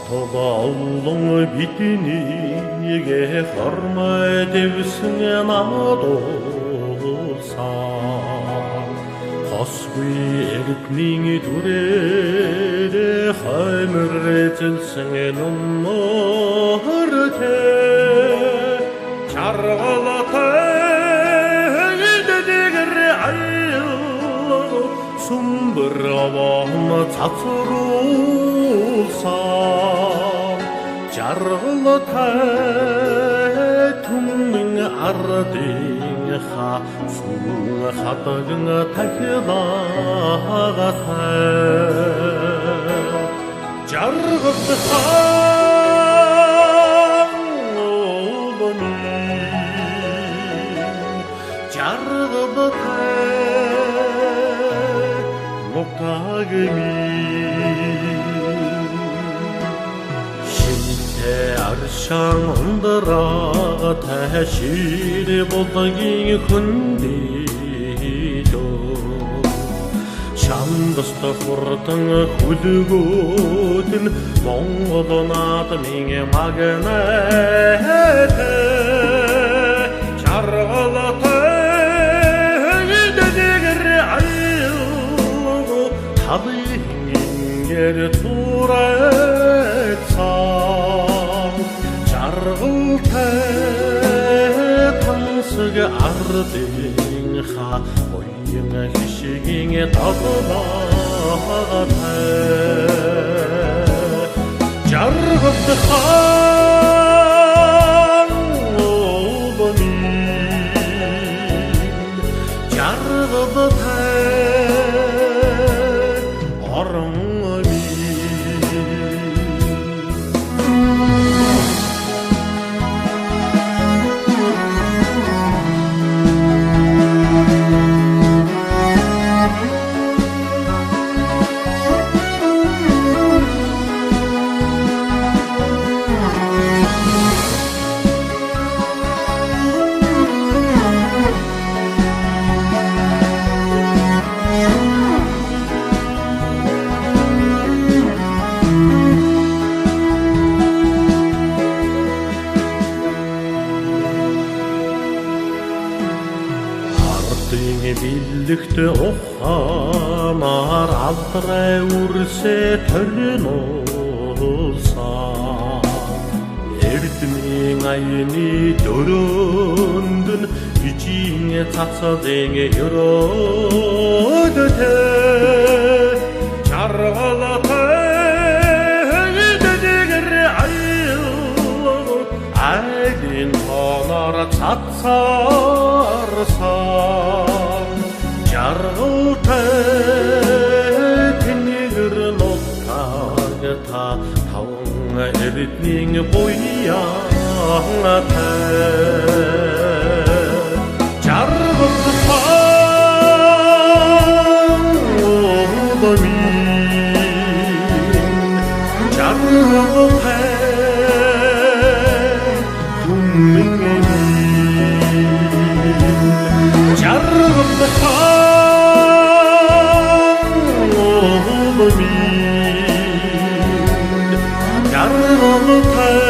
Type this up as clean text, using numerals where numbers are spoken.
Тобаулың битініге қармай девсіңен адолса Қосбүй әрітнің дүреде қаймыр етілсіңен ұмырте Чарғалата едедегір айыл Сұмбыр авамы татырулса Жарғылыта түннің ардың суың қатығың тәкелағата Жарғылды хан олымын Жарғылыта Аршаң ындыраға тәшірі болдың күндейді Шандысты құртың күлгөтін Моңғылын аты меңе магнеті Жарғылыты едедегір айылғы Талыңгер тура етсам Жарғылты таңсығы ардың ха Ойыңа кішігіңе табылағаты Жарғылты хан олымын Жарғылты Биллікті оқамар алтырай өрсе түрін олса Ердімің айыны дөріндін Үчіңе татса деңе үрөдөте Жарғалаты едедегір айыл Айдын тонар татсарса Жарғылты кенегір нұттағыта Тауыңа әрітнің бойяңаты Жарғылты хан олымын Жарғылты түннің Жарғылты хан Jarğılıta